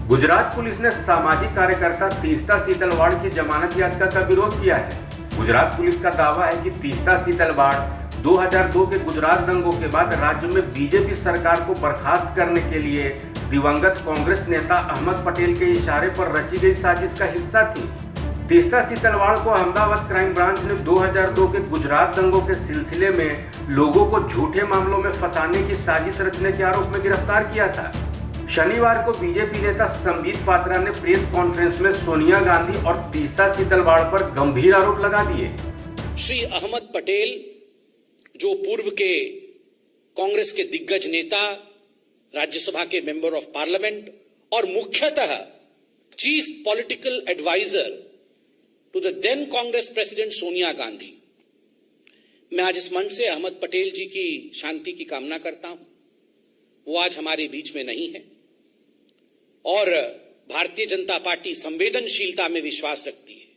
Gujarat police ने सामाजिक कार्यकर्ता तीस्ता सीतलवाड़ की जमानत याचिका का विरोध किया है। गुजरात पुलिस का दावा है कि तीस्ता सीतलवाड़ 2002 के गुजरात दंगों के बाद राज्य में बीजेपी सरकार को बर्खास्त करने के लिए दिवंगत कांग्रेस नेता अहमद पटेल के इशारे पर रची गई साजिश का हिस्सा थी। तीस्ता सीतलवाड़ को अहमदाबाद क्राइम ब्रांच ने 2002 के गुजरात दंगों के सिलसिले में लोगों को झूठे मामलों में फंसाने की साजिश रचने के आरोप में गिरफ्तार किया था। शनिवार को बीजेपी नेता संबित पात्रा ने प्रेस कॉन्फ्रेंस में सोनिया गांधी और तीस्ता सीतलवाड़ पर गंभीर आरोप लगा दिए। श्री अहमद पटेल जो पूर्व के कांग्रेस के दिग्गज नेता, राज्यसभा के मेंबर ऑफ पार्लियामेंट और मुख्यतः chief political adviser to the then Congress president Sonia Gandhi, मैं आज इस मंच से अहमद पटेल जी की शांति की कामना करता हूं। वो आज हमारे बीच में नहीं है और भारतीय जनता पार्टी संवेदनशीलता में विश्वास रखती है।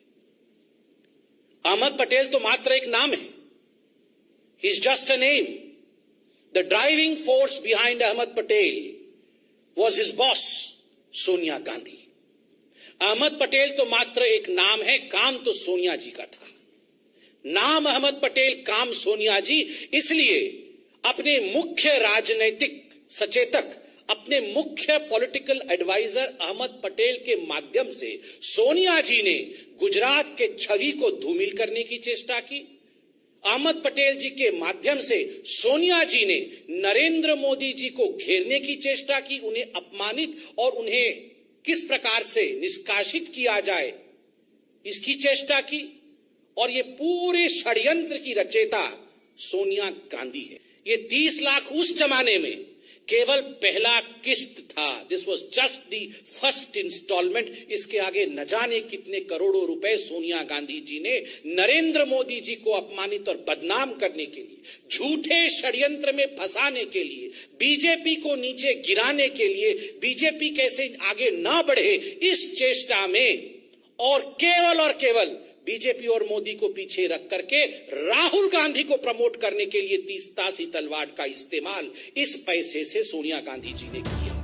अहमद पटेल तो मात्र एक नाम है, he is just a name. The driving force behind Ahmed Patel was his boss Sonia Gandhi. Ahmed Patel तो मात्र एक नाम है, काम तो सोनिया जी का था। नाम अहमद पटेल, काम सोनिया जी, इसलिए अपने मुख्य राजनैतिक सचेतक, अपने मुख्य पॉलिटिकल एडवाइजर अहमद पटेल के माध्यम से सोनिया जी ने गुजरात के छवि को धूमिल करने की चेष्टा की। अहमद पटेल जी के माध्यम से सोनिया जी ने नरेंद्र मोदी जी को घेरने की चेष्टा की, उन्हें अपमानित और उन्हें किस प्रकार से निष्कासित किया जाए इसकी चेष्टा की। और ये पूरे षड्यंत्र की रचयिता सोनिया गांधी है। ये 30 लाख उस जमाने में केवल पहला किस्त था। This was just the first instalment. इसके आगे न जाने कितने करोड़ों रुपए सोनिया गांधी जी ने नरेंद्र मोदी जी को अपमानित और बदनाम करने के लिए, झूठे षड्यंत्र में फंसाने के लिए, बीजेपी को नीचे गिराने के लिए, बीजेपी कैसे आगे ना बढ़े इस चेष्टा में, और केवल बीजेपी और मोदी को पीछे रख करके राहुल गांधी को प्रमोट करने के लिए तीस्ता सीतलवाड़ का इस्तेमाल इस पैसे से सोनिया गांधी जी ने किया।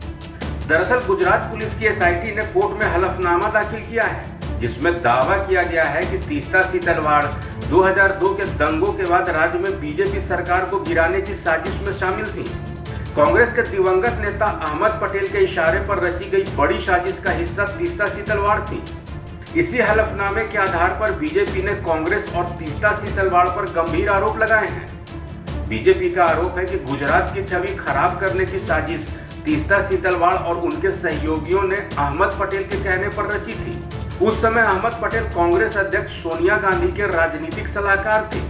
दरअसल गुजरात पुलिस की एसआईटी ने कोर्ट में हलफनामा दाखिल किया है, जिसमें दावा किया गया है कि तीस्ता सीतलवाड़ 2002 के दंगों के बाद राज्य में बीजेपी सरकार को गिराने की साजिश में शामिल थी। कांग्रेस के दिवंगत नेता अहमद पटेल के इशारे पर रची गई बड़ी साजिश का हिस्सा तीस्ता सीतलवाड़ थी। इसी हलफनामे के आधार पर बीजेपी ने कांग्रेस और तीस्ता सीतलवाड़ पर गंभीर आरोप लगाए हैं। बीजेपी का आरोप है कि गुजरात की छवि खराब करने की साजिश तीस्ता सीतलवाड़ और उनके सहयोगियों ने अहमद पटेल के कहने पर रची थी। उस समय अहमद पटेल कांग्रेस अध्यक्ष सोनिया गांधी के राजनीतिक सलाहकार थे।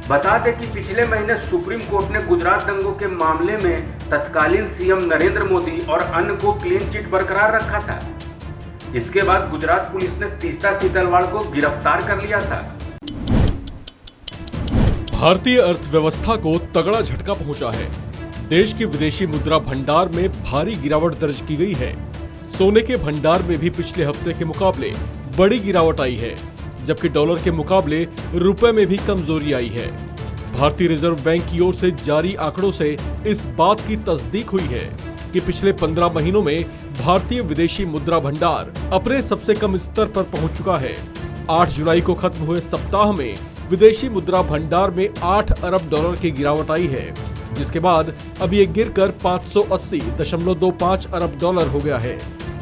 बता दें कि पिछले महीने सुप्रीम कोर्ट ने गुजरात दंगों के मामले में तत्कालीन सीएम नरेंद्र मोदी और अन्य को क्लीन चिट बरकरार रखा था। इसके बाद गुजरात पुलिस ने तीस्ता सीतलवाड़ को गिरफ्तार कर लिया था। भारतीय अर्थव्यवस्था को तगड़ा झटका पहुंचा है। देश की विदेशी मुद्रा भंडार में भारी गिरावट दर्ज की गई है। सोने के भंडार में भी पिछले हफ्ते के मुकाबले बड़ी गिरावट आई है, जबकि डॉलर के मुकाबले रुपए में भी कमजोरी आई है। भारतीय रिजर्व बैंक की ओर से जारी आंकड़ों से इस बात की तस्दीक हुई है कि पिछले 15 महीनों में भारतीय विदेशी मुद्रा भंडार अपने सबसे कम स्तर पर पहुंच चुका है। 8 जुलाई को खत्म हुए सप्ताह में विदेशी मुद्रा भंडार में 8 अरब डॉलर की गिरावट आई है, जिसके बाद अब ये गिरकर 580.25 अरब डॉलर हो गया है।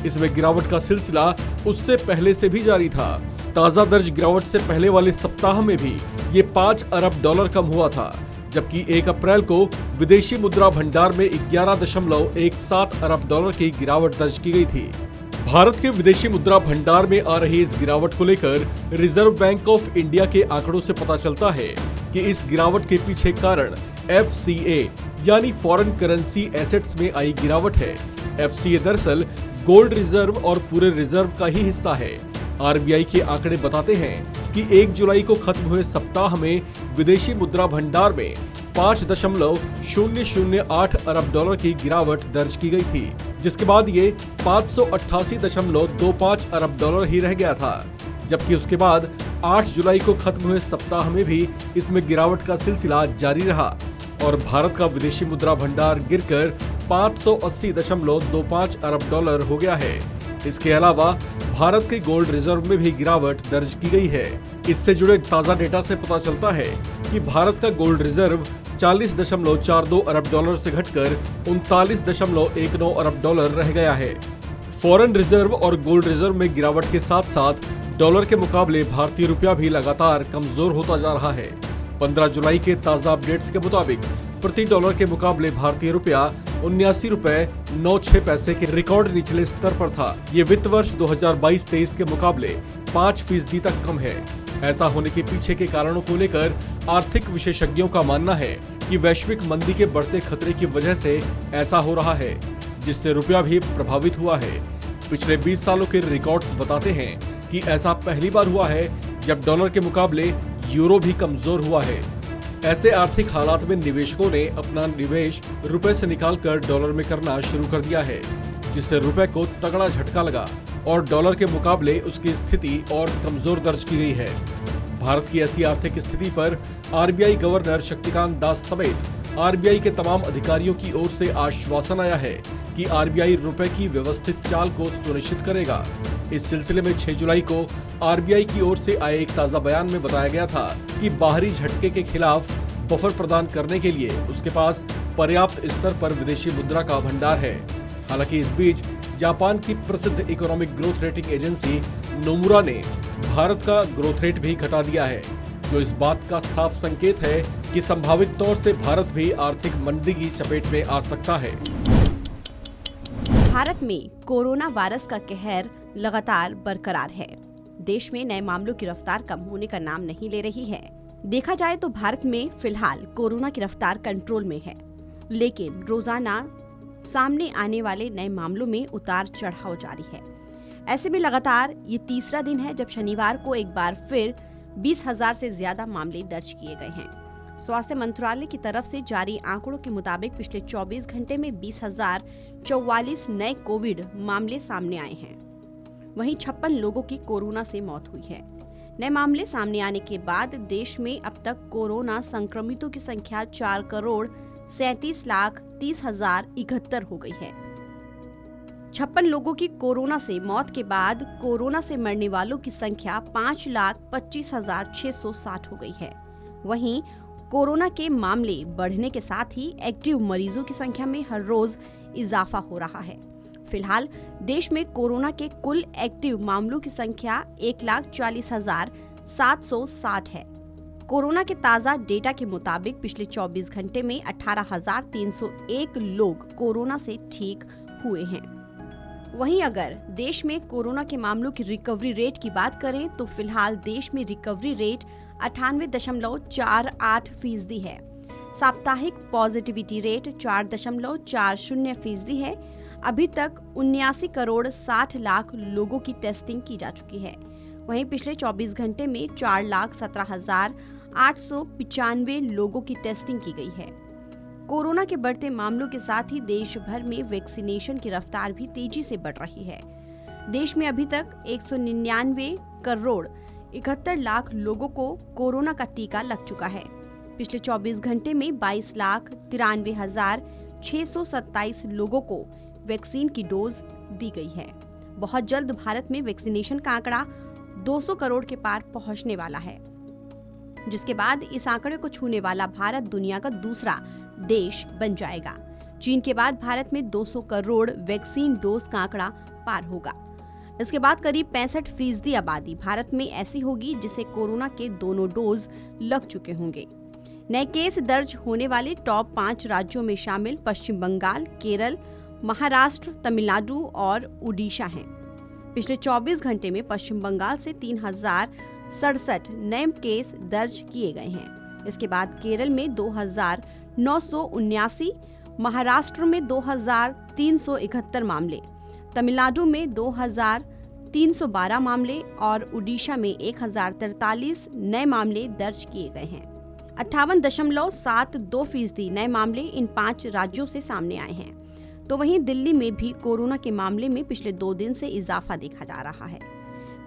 इसमें गिरावट का सिलसिला उससे पहले से भी जारी था। ताजा दर्ज गिरावट से पहले वाले सप्ताह में भी ये 5 अरब डॉलर कम हुआ था, जबकि 1 अप्रैल को विदेशी मुद्रा भंडार में 11.17 अरब डॉलर की गिरावट दर्ज की गई थी। भारत के विदेशी मुद्रा भंडार में आ रही इस गिरावट को लेकर रिजर्व बैंक ऑफ इंडिया के आंकड़ों से पता चलता है कि इस गिरावट के पीछे कारण FCA यानी फॉरेन करेंसी एसेट्स में आई गिरावट है। FCA दरअसल गोल्ड रिजर्व और पूरे रिजर्व का ही हिस्सा है। RBI के आंकड़े बताते हैं कि 1 जुलाई को खत्म हुए सप्ताह में विदेशी मुद्रा भंडार में 5.008 अरब डॉलर की गिरावट दर्ज की गई थी, जिसके बाद ये 588.25 अरब डॉलर ही रह गया था। जबकि उसके बाद 8 जुलाई को खत्म हुए सप्ताह में भी इसमें गिरावट का सिलसिला जारी रहा और भारत का विदेशी मुद्रा भंडार गिरकर 580.25 अरब डॉलर हो गया है। इसके अलावा भारत के गोल्ड रिजर्व में भी गिरावट दर्ज की गई है। इससे जुड़े ताजा डेटा से पता चलता है कि भारत का गोल्ड रिजर्व 40.42 अरब डॉलर से घटकर 39.19 अरब डॉलर रह गया है। फॉरेन रिजर्व और गोल्ड रिजर्व में गिरावट के साथ साथ डॉलर के मुकाबले भारतीय रुपया भी लगातार कमजोर होता जा रहा है। 15 जुलाई के ताजा अपडेट्स के मुताबिक प्रति डॉलर के मुकाबले भारतीय रुपया 79 रुपए 96 पैसे के रिकॉर्ड निचले स्तर पर था। ये वित्त वर्ष 2022-23 के मुकाबले 5% तक कम है। ऐसा होने के पीछे के कारणों को लेकर आर्थिक विशेषज्ञों का मानना है कि वैश्विक मंदी के बढ़ते खतरे की वजह से ऐसा हो रहा है, जिससे रुपया भी प्रभावित हुआ है। पिछले 20 सालों के रिकॉर्ड्स बताते हैं कि ऐसा पहली बार हुआ है जब डॉलर के मुकाबले यूरो भी कमजोर हुआ है। ऐसे आर्थिक हालात में निवेशकों ने अपना निवेश रुपए से निकालकर डॉलर में करना शुरू कर दिया है, जिससे रुपए को तगड़ा झटका लगा और डॉलर के मुकाबले उसकी स्थिति और कमजोर दर्ज की गई है। भारत की ऐसी आर्थिक स्थिति पर आरबीआई गवर्नर शक्तिकांत दास समेत आरबीआई के तमाम अधिकारियों की ओर से आश्वासन आया है कि आरबीआई रुपए की व्यवस्थित चाल को सुनिश्चित करेगा। इस सिलसिले में 6 जुलाई को आरबीआई की ओर से आए एक ताजा बयान में बताया गया था कि बाहरी झटके के खिलाफ बफर प्रदान करने के लिए उसके पास पर्याप्त स्तर पर विदेशी मुद्रा का भंडार है। हालांकि इस बीच जापान की प्रसिद्ध economic growth rating agency Nomura ने भारत का ग्रोथ रेट भी घटा दिया है, जो इस बात का साफ संकेत है कि संभावित तौर से भारत भी आर्थिक मंदी की चपेट में आ सकता है। भारत में कोरोना वायरस का कहर लगातार बरकरार है। देश में नए मामलों की रफ्तार कम होने का नाम नहीं ले रही है। देखा जाए तो भारत में फिलहाल कोरोना की रफ्तार कंट्रोल में है, लेकिन रोजाना सामने आने वाले नए मामलों में उतार चढ़ाव जारी है। ऐसे में लगातार ये तीसरा दिन है जब शनिवार को एक बार फिर 20,000 से ज्यादा मामले दर्ज किए गए हैं। स्वास्थ्य मंत्रालय की तरफ से जारी आंकड़ों के मुताबिक पिछले 24 घंटे में 20,044 नए कोविड मामले सामने आए हैं। वहीं 56 लोगों की कोरोना से मौत हुई है। नए मामले सामने आने के बाद देश में अब तक कोरोना संक्रमितों की संख्या 4,37,30,071 हो गई है। 56 लोगों की कोरोना से मौत के बाद कोरोना से मरने वालों की संख्या 5,25,660 हो गई है। वहीं कोरोना के मामले बढ़ने के साथ ही एक्टिव मरीजों की संख्या में हर रोज इजाफा हो रहा है। फिलहाल देश में कोरोना के कुल एक्टिव मामलों की संख्या 1,40,760 है। कोरोना के ताजा डेटा के मुताबिक पिछले 24 घंटे में 18,301 लोग कोरोना से ठीक हुए हैं। वहीं अगर देश में कोरोना के मामलों की रिकवरी रेट की बात करें तो फिलहाल देश में रिकवरी रेट 98.48% है। साप्ताहिक पॉजिटिविटी रेट 4.40% है। अभी तक 79,60,00,000 लोगों की टेस्टिंग की जा चुकी है। वहीं पिछले 24 घंटे में 4,17,895 लोगों की टेस्टिंग की गई है। कोरोना के बढ़ते मामलों के साथ ही देश भर में वैक्सीनेशन की रफ्तार भी तेजी से बढ़ रही है। देश में अभी तक 199,71,00,000 लोगों को कोरोना का टीका लग चुका है। पिछले 24 घंटे में 22,93,627 लोगों को वैक्सीन की डोज दी गई है। बहुत जल्द भारत में वैक्सीनेशन का आंकड़ा 200 करोड़ के पार पहुंचने वाला है, जिसके बाद इस आंकड़े को छूने वाला भारत दुनिया का दूसरा देश बन जाएगा। चीन के बाद भारत में 200 करोड़ वैक्सीन डोज का आंकड़ा पार होगा। इसके बाद करीब 65% आबादी भारत में ऐसी होगी जिसे कोरोना के दोनों डोज लग चुके होंगे। नए केस दर्ज होने वाले टॉप 5 राज्यों में शामिल पश्चिम बंगाल, केरल, महाराष्ट्र, तमिलनाडु और उड़ीसा हैं। पिछले 24 घंटे में पश्चिम बंगाल से 3,067 नए केस दर्ज किए गए हैं। इसके बाद केरल में 2,979, महाराष्ट्र में 2,371 मामले, तमिलनाडु में 2,312 मामले और उड़ीसा में 1,043 नए मामले दर्ज किए गए हैं। 58.72% नए मामले इन 5 राज्यों से सामने आए हैं। तो वहीं दिल्ली में भी कोरोना के मामले में पिछले 2 दिन से इजाफा देखा जा रहा है।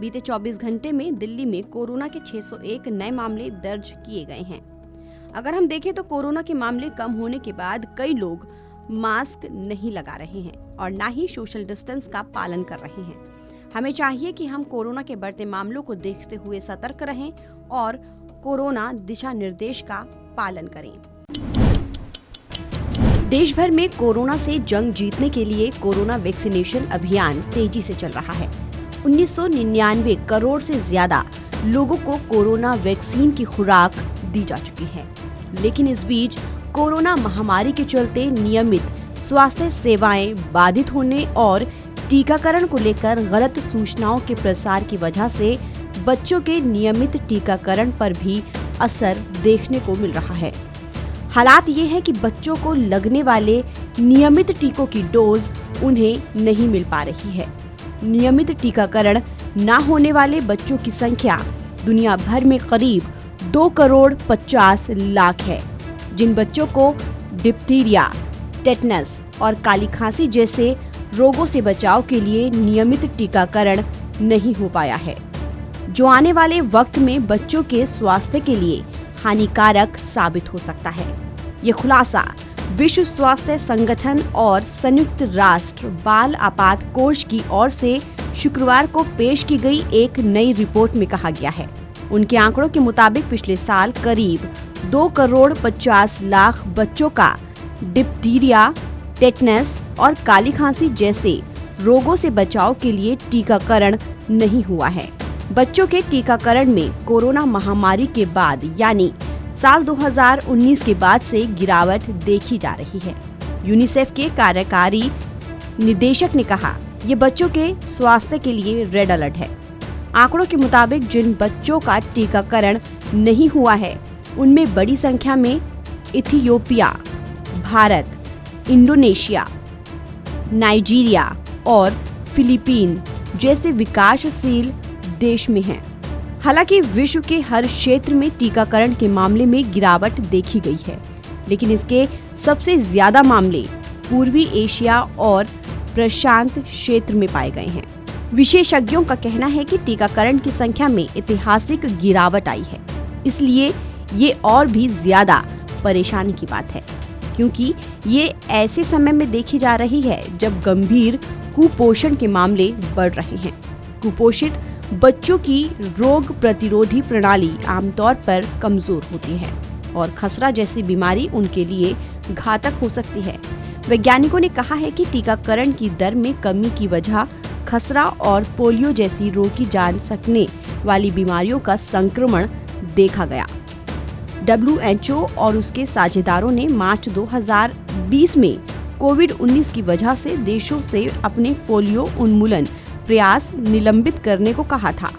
बीते 24 घंटे में दिल्ली में कोरोना के 601 नए मामले दर्ज किए गए हैं। अगर हम देखें तो कोरोना के मामले कम होने के बाद कई लोग मास्क नहीं लगा रहे हैं और ना ही सोशल डिस्टेंस का पालन कर रहे हैं। हमें चाहिए कि हम कोरोना के बढ़ते मामलों को देखते हुए सतर्क रहें और कोरोना दिशा निर्देश का पालन करें। देश भर में कोरोना से जंग जीतने के लिए कोरोना वैक्सीनेशन अभियान तेजी से चल रहा है। 1999 करोड़ से ज्यादा लोगों को कोरोना वैक्सीन की खुराक दी जा चुकी है। लेकिन इस बीच कोरोना महामारी के चलते नियमित स्वास्थ्य सेवाएं बाधित होने और टीकाकरण को लेकर गलत सूचनाओं के प्रसार की वजह से बच्चों के नियमित टीकाकरण पर भी असर देखने को मिल रहा है। हालात ये है कि बच्चों को लगने वाले नियमित टीकों की डोज उन्हें नहीं मिल पा रही है। नियमित टीकाकरण न होने वाले बच्चों की संख्या दुनिया भर में करीब 2 करोड़ 50 लाख है। जिन बच्चों को डिप्थीरिया, टेटनस और काली खांसी जैसे रोगों से बचाव के लिए नियमित टीकाकरण नहीं हो पाया है, जो आने वाले वक्त में बच्चों के स्वास्थ्य के लिए हानिकारक साबित हो सकता है। ये खुलासा विश्व स्वास्थ्य संगठन और संयुक्त राष्ट्र बाल आपात कोष की ओर से शुक्रवार को पेश की गई एक नई रिपोर्ट में कहा गया है। उनके आंकड़ों के मुताबिक पिछले साल करीब 2 करोड़ 50 लाख बच्चों का डिप्थीरिया, टेटनस और काली खांसी जैसे रोगों से बचाव के लिए टीकाकरण नहीं हुआ है। बच्चों के टीकाकरण में कोरोना महामारी के बाद यानी साल 2019 के बाद से गिरावट देखी जा रही है। यूनिसेफ के कार्यकारी निदेशक ने कहा, ये बच्चों के स्वास्थ्य के लिए रेड अलर्ट है। आंकड़ों के मुताबिक जिन बच्चों का टीकाकरण नहीं हुआ है उनमें बड़ी संख्या में इथियोपिया, भारत, इंडोनेशिया, नाइजीरिया और फिलीपीन जैसे विकासशील देश में हैं। हालांकि विश्व के हर क्षेत्र में टीकाकरण के मामले में गिरावट देखी गई है, लेकिन इसके सबसे ज्यादा मामले पूर्वी एशिया और प्रशांत क्षेत्र में पाए गए हैं। विशेषज्ञों का कहना है कि टीकाकरण की संख्या में ऐतिहासिक गिरावट आई है, इसलिए ये और भी ज्यादा परेशानी की बात है, क्योंकि ये ऐसे समय में देखी जा रही है जब गंभीर कुपोषण के मामले बढ़ रहे हैं। कुपोषित बच्चों की रोग प्रतिरोधी प्रणाली आमतौर पर कमजोर होती है और खसरा जैसी बीमारी उनके लिए घातक हो सकती है। वैज्ञानिकों ने कहा है कि टीकाकरण की दर में कमी की वजह खसरा और पोलियो जैसी रोकी जा सकने वाली बीमारियों का संक्रमण देखा गया। WHO और उसके साझेदारों ने मार्च 2020 में कोविड-19 की वजह से देशों से अपने पोलियो उन्मूलन प्रयास निलंबित करने को कहा था।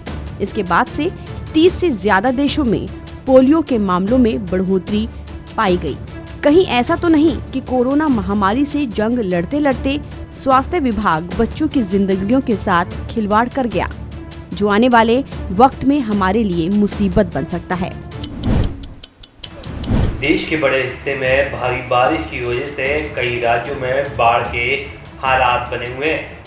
इसके बाद से 30 से ज्यादा देशों में पोलियो के मामलों में बढ़ोतरी पाई गई। कहीं ऐसा तो नहीं कि कोरोना महामारी से जंग लड़ते लड़ते स्वास्थ्य विभाग बच्चों की जिंदगियों के साथ खिलवाड़ कर गया, जो आने वाले वक्त में हमारे लिए मुसीबत बन सकता है। देश के बड़े हिस्से में भारी बारिश की वजह से कई राज्यों में बाढ़ के हालात बने हुए हैं।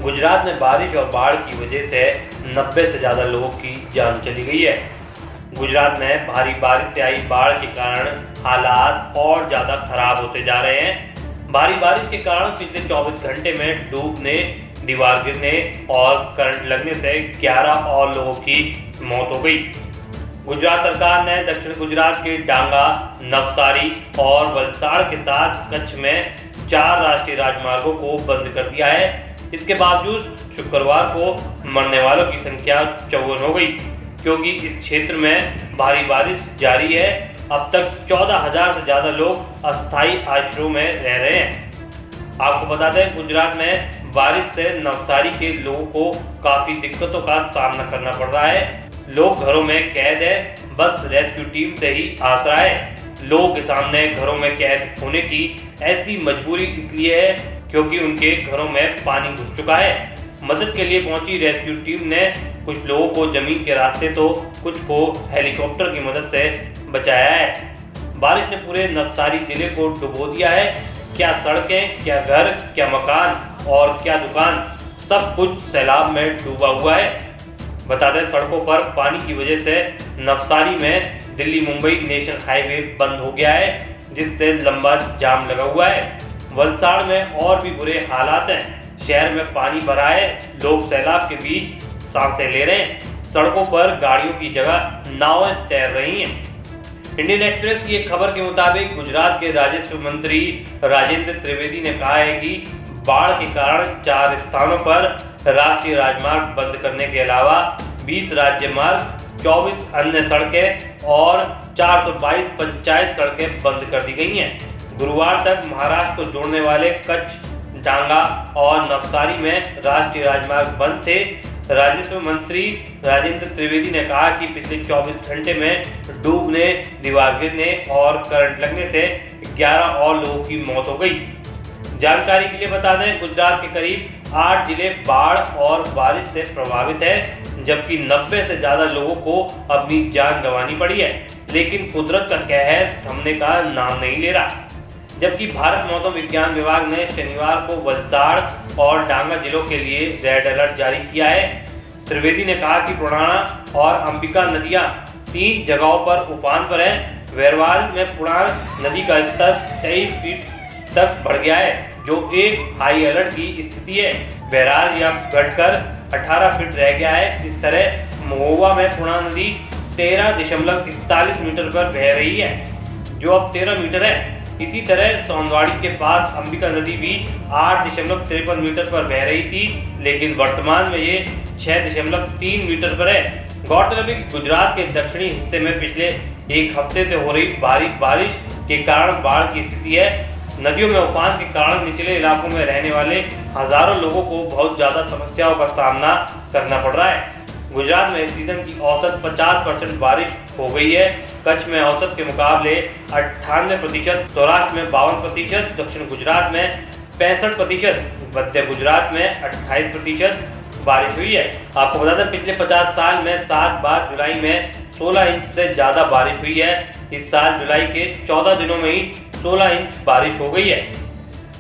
गुजरात में बारिश और बाढ़ की वजह से 90 से ज़्यादा लोगों की जान चली गई है। गुजरात में भारी बारिश से आई बाढ़ के कारण हालात और ज़्यादा खराब होते जा रहे हैं। भारी बारिश के कारण पिछले 24 घंटे में डूबने, दीवार गिरने और करंट लगने से 11 और लोगों की मौत हो गई। गुजरात सरकार ने दक्षिण गुजरात के डांगा, नवसारी और वलसाड़ के साथ कच्छ में 4 राष्ट्रीय राजमार्गों को बंद कर दिया है। इसके बावजूद शुक्रवार को मरने वालों की संख्या 54 हो गई, क्योंकि इस क्षेत्र में भारी बारिश जारी है। अब तक 14,000 से ज़्यादा लोग अस्थायी आश्रयों में रह रहे हैं। आपको बता दें, गुजरात में बारिश से नवसारी के लोगों को काफ़ी दिक्कतों का सामना करना पड़ रहा है। लोग घरों में कैद है, बस रेस्क्यू टीम से ही आसरा है। लोगों के सामने घरों में कैद होने की ऐसी मजबूरी इसलिए है क्योंकि उनके घरों में पानी घुस चुका है। मदद के लिए पहुंची रेस्क्यू टीम ने कुछ लोगों को जमीन के रास्ते तो कुछ को हेलीकॉप्टर की मदद से बचाया है। बारिश ने पूरे नवसारी जिले को डुबो दिया है। क्या सड़कें, क्या घर, क्या मकान और क्या दुकान, सब कुछ सैलाब में डूबा हुआ है। बता दें, सड़कों पर पानी की वजह से नवसारी में दिल्ली मुंबई नेशनल हाईवे बंद हो गया है, जिससे लंबा जाम लगा हुआ है। वलसाड़ में और भी बुरे हालात हैं। शहर में पानी भरा है, लोग सैलाब के बीच सांसें ले रहे हैं। सड़कों पर गाड़ियों की जगह नावें तैर रही हैं। इंडियन एक्सप्रेस की एक खबर के मुताबिक गुजरात के राजस्व मंत्री राजेंद्र त्रिवेदी ने कहा है कि बाढ़ के कारण 4 स्थानों पर राष्ट्रीय राजमार्ग बंद करने के अलावा 20 राज्य मार्ग, 24 अन्य सड़कें और 422 पंचायत सड़कें बंद कर दी गई हैं। गुरुवार तक महाराष्ट्र को जोड़ने वाले कच्छ, डांगा और नवसारी में राष्ट्रीय राजमार्ग बंद थे। राजस्व मंत्री राजेंद्र त्रिवेदी ने कहा कि पिछले 24 घंटे में डूबने, दीवार गिरने और करंट लगने से 11 और लोगों की मौत हो गई। जानकारी के लिए बता दें, गुजरात के करीब 8 जिले बाढ़ और बारिश से प्रभावित हैं, जबकि 90 से ज़्यादा लोगों को अपनी जान गंवानी पड़ी है। लेकिन कुदरत का कहर थमने का नाम नहीं ले रहा। जबकि भारत मौसम विज्ञान विभाग ने शनिवार को वलसाड़ और डांगा जिलों के लिए रेड अलर्ट जारी किया है। त्रिवेदी ने कहा कि पुराना और अंबिका नदियां 3 जगहों पर उफान पर हैं। वेरवाल में पुराना नदी का स्तर 23 फीट तक बढ़ गया है, जो एक हाई अलर्ट की स्थिति है। बहरहाल यह घटकर 18 फीट रह गया है। इस तरह महोबा में पुराना नदी 13.41 मीटर पर बह रही है, जो अब 13 मीटर है। इसी तरह सोनवाड़ी के पास अंबिका नदी भी 8.53 मीटर पर बह रही थी, लेकिन वर्तमान में ये 6.3 मीटर पर है। गौरतलब है कि गुजरात के दक्षिणी हिस्से में पिछले एक हफ्ते से हो रही भारी बारिश के कारण बाढ़ की स्थिति है। नदियों में उफान के कारण निचले इलाकों में रहने वाले हजारों लोगों को बहुत ज़्यादा समस्याओं का सामना करना पड़ रहा है। गुजरात में इस सीजन की औसत 50% बारिश हो गई है। कच्छ में औसत के मुकाबले 98%, सौराष्ट्र में 52%, दक्षिण गुजरात में 65%, मध्य गुजरात में 28% बारिश हुई है। आपको बता दें, पिछले 50 साल में 7 बार जुलाई में 16 इंच से ज़्यादा बारिश हुई है। इस साल जुलाई के 14 दिनों में ही 16 इंच बारिश हो गई है।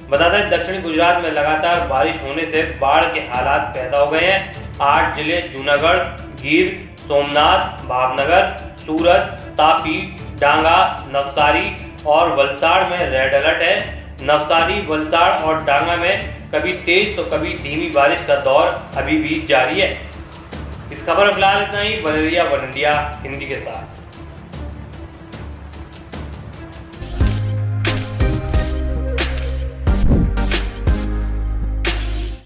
बता दें, दक्षिण गुजरात में लगातार बारिश होने से बाढ़ के हालात पैदा हो गए हैं। 8 जिले जूनागढ़, गिर, सोमनाथ, भावनगर, सूरत, तापी, डांगा, नवसारी और वलसाड़ में रेड अलर्ट है। नवसारी, वलसाड़ और डांगा में कभी तेज तो कभी धीमी बारिश का दौर अभी भी जारी है। इस खबर में फिलहाल इतना ही। बने रहिए वन इंडिया हिंदी के साथ।